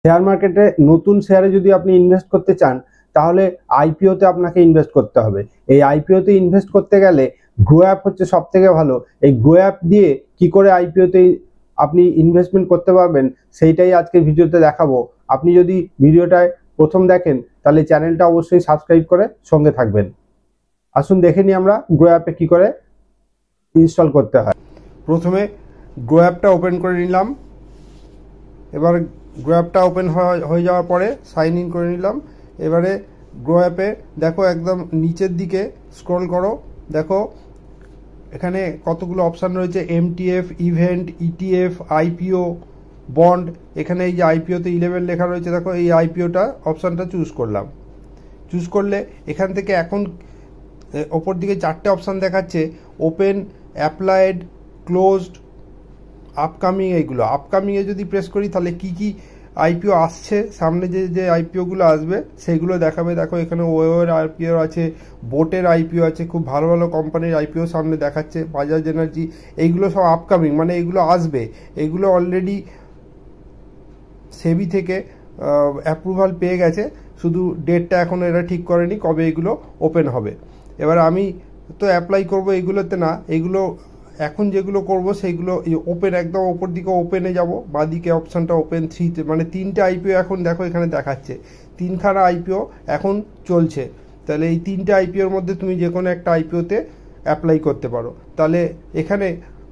Share মার্কেটে নতুন শেয়ারে যদি আপনি ইনভেস্ট করতে চান তাহলে আইপিওতে আপনাকে ইনভেস্ট করতে হবে। এই আইপিওতে ইনভেস্ট করতে গেলে গ্রো অ্যাপ হচ্ছে সব থেকে ভালো। এই গ্রো অ্যাপ দিয়ে কি করে আইপিওতে আপনি ইনভেস্টমেন্ট করতে পারবেন সেইটাই আজকে ভিডিওতে দেখাবো। আপনি যদি ভিডিওটায় প্রথম দেখেন তাহলে চ্যানেলটা অবশ্যই সাবস্ক্রাইব করে সঙ্গে থাকবেন। আসুন দেখে নিই আমরা গ্রো অ্যাপে কি করে ইনস্টল করতে হয়। প্রথমে গ্রো অ্যাপটা ওপেন করে নিলাম। এবার গ্রো অ্যাপটা ওপেন হয়ে যাওয়ার পরে সাইন ইন করে নিলাম। এবারে গ্রো অ্যাপে দেখো একদম নিচের দিকে স্ক্রল করো, দেখো এখানে কতগুলো অপশান রয়েছে, MTF, event, ETF, IPO, bond. এখানে এই যে আইপিওতে 11 লেখা রয়েছে, দেখো এই আইপিওটা অপশানটা চুজ করলাম। চুজ করলে এখান থেকে এখন ওপর দিকে 4টে অপশান দেখাচ্ছে, ওপেন, অ্যাপ্লাইড, ক্লোজড, আপকামিং। এইগুলো আপকামিংয়ে যদি প্রেস করি তাহলে কি কি আইপিও আসছে, সামনে যে আইপিওগুলো আসবে সেইগুলো দেখাবে। দেখো এখানে ওয়ের আইপিও আছে, বোটের আইপিও আছে, খুব ভালো ভালো কোম্পানির আইপিও সামনে দেখাচ্ছে, বাজাজ এনার্জি। এইগুলো সব আপকামিং, মানে এগুলো আসবে। এগুলো অলরেডি সেবি থেকে অ্যাপ্রুভাল পেয়ে গেছে, শুধু ডেটটা এখন এরা ঠিক করেনি কবে এগুলো ওপেন হবে। এবার আমি তো অ্যাপ্লাই করব এইগুলোতে না, এগুলো এখন যেগুলো করব সেইগুলো ওপেন, একদম ওপর দিকে ওপেনে যাব, বাঁদিকে অপশানটা ওপেন 3তে, মানে 3টে আইপিও এখন দেখো এখানে দেখাচ্ছে, 3খানা আইপিও এখন চলছে। তাহলে এই 3টে আইপিওর মধ্যে তুমি যে কোনো একটা আইপিওতে অ্যাপ্লাই করতে পারো। তাহলে এখানে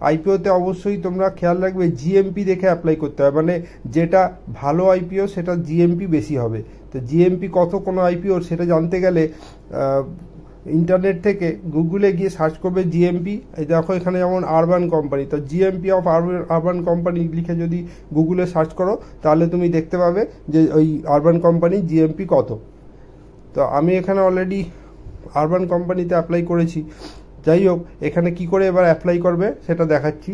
আইপিওতে অবশ্যই তোমরা খেয়াল রাখবে জিএমপি দেখে অ্যাপ্লাই করতে হবে, মানে যেটা ভালো আইপিও সেটা জিএমপি বেশি হবে। তো জিএমপি কত কোনো আইপিও সেটা জানতে গেলে ইন্টারনেট থেকে গুগলে গিয়ে সার্চ করবে জিএমপি। এই দেখো এখানে যেমন আরবান কোম্পানি, তো জিএমপি অফ আরবান কোম্পানি লিখে যদি গুগলে সার্চ করো তাহলে তুমি দেখতে পাবে যে ওই আরবান কোম্পানি জিএমপি কত। তো আমি এখানে অলরেডি আরবান কোম্পানিতে অ্যাপ্লাই করেছি। যাই হোক, এখানে কি করে এবার অ্যাপ্লাই করবে সেটা দেখাচ্ছি।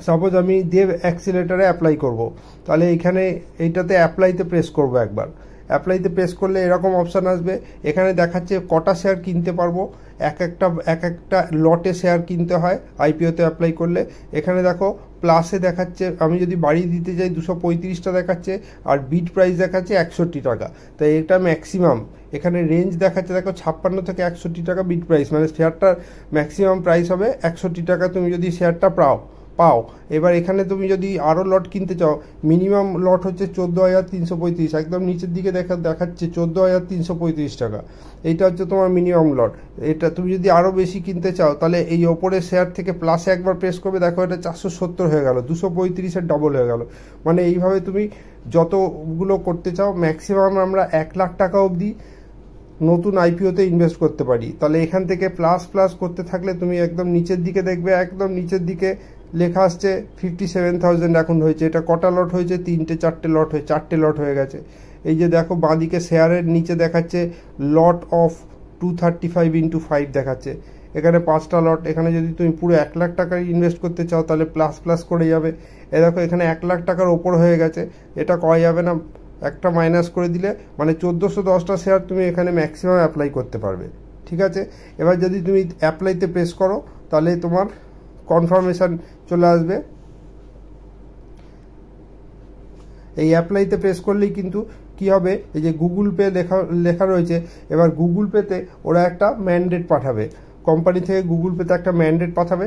সাপোজ আমি দেব অ্যাক্সিলেটারে অ্যাপ্লাই করব, তাহলে এখানে এইটাতে অ্যাপ্লাইতে প্রেস করব একবার। অ্যাপ্লাইতে প্রেস করলে এরকম অপশান আসবে, এখানে দেখাচ্ছে কটা শেয়ার কিনতে পারবো, এক একটা লটে শেয়ার কিনতে হয় আইপিওতে অ্যাপ্লাই করলে। এখানে দেখো প্লাসে দেখাচ্ছে, আমি যদি বাড়িয়ে দিতে যাই 235টা দেখাচ্ছে, আর বিড প্রাইস দেখাচ্ছে 61 টাকা। তাই এটা ম্যাক্সিমাম, এখানে রেঞ্জ দেখাচ্ছে দেখো 56 থেকে 61 টাকা বিড প্রাইস, মানে শেয়ারটার ম্যাক্সিমাম প্রাইস হবে 61 টাকা তুমি যদি শেয়ারটা পাও। এবার এখানে তুমি যদি আরও লট কিনতে চাও, মিনিমাম লট হচ্ছে 14,335, একদম নিচের দিকে দেখাচ্ছে 14,335 টাকা। এইটা হচ্ছে তোমার মিনিমাম লট। এটা তুমি যদি আরও বেশি কিনতে চাও তাহলে এই ওপরের শেয়ার থেকে প্লাসে একবার প্রেস করবে, দেখো এটা 470 হয়ে গেল, 235-এর ডবল হয়ে গেল। মানে এইভাবে তুমি যতগুলো করতে চাও, ম্যাক্সিমাম আমরা 1 লাখ টাকা অবধি নতুন আইপিওতে ইনভেস্ট করতে পারি। তাহলে এখান থেকে প্লাস করতে থাকলে তুমি একদম নিচের দিকে দেখবে, একদম নিচের দিকে লেখা আসছে 57,000 এখন হয়েছে। এটা কটা লট হয়েছে? 4টে লট হয়ে গেছে। এই যে দেখো বাঁদিকে শেয়ারের নিচে দেখাচ্ছে লট অফ 235 × 5 দেখাচ্ছে, এখানে 5টা লট। এখানে যদি তুমি পুরো 1 লাখ টাকা ইনভেস্ট করতে চাও তাহলে প্লাস করে যাবে। এ দেখো এখানে 1 লাখ টাকার ওপর হয়ে গেছে, এটা করা যাবে না, একটা মাইনাস করে দিলে মানে 1410টা শেয়ার তুমি এখানে ম্যাক্সিমাম অ্যাপ্লাই করতে পারবে। ঠিক আছে, এবার যদি তুমি অ্যাপ্লাইতে প্রেস করো তাহলে তোমার কনফার্মেশন চলে আসবে। এই অ্যাপ্লাইতে প্রেস করলেই কিন্তু কি হবে, এই যে গুগল পে লেখা রয়েছে, এবার গুগল পেতে ওরা একটা ম্যান্ডেট পাঠাবে, কোম্পানি থেকে গুগল পেতে একটা ম্যান্ডেট পাঠাবে,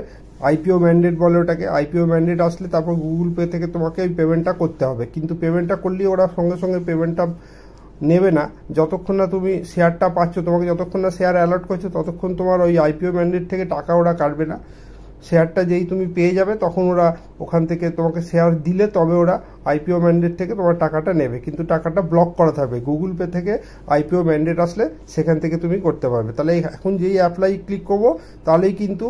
আইপিও ম্যান্ডেট বলে ওটাকে। আইপিও ম্যান্ডেট আসলে তারপর গুগল পে থেকে তোমাকে ওই পেমেন্টটা করতে হবে, কিন্তু পেমেন্টটা করলেই ওরা সঙ্গে সঙ্গে পেমেন্টটা নেবে না যতক্ষণ না তুমি শেয়ারটা পাচ্ছ। তোমাকে যতক্ষণ না শেয়ার অ্যালট করছো ততক্ষণ তোমার ওই আইপিও ম্যান্ডেট থেকে টাকা ওরা কাটবে না। শেয়ারটা যেই তুমি পেয়ে যাবে তখন ওরা ওখান থেকে তোমাকে শেয়ার দিলে তবে ওরা আইপিও ম্যান্ডেট থেকে তোমার টাকাটা নেবে, কিন্তু টাকাটা ব্লক করা থাকবে। গুগল পে থেকে আইপিও ম্যান্ডেট আসলে সেখান থেকে তুমি করতে পারবে। তাহলে এখন যেই অ্যাপ্লাই ক্লিক করবো তাহলেই কিন্তু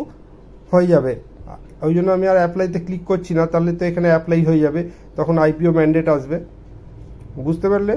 হয়ে যাবে। ওই জন্য আমি আর অ্যাপ্লাইতে ক্লিক করছি না, তাহলে তো এখানে অ্যাপ্লাই হয়ে যাবে, তখন আইপিও ম্যান্ডেট আসবে। বুঝতে পারলে?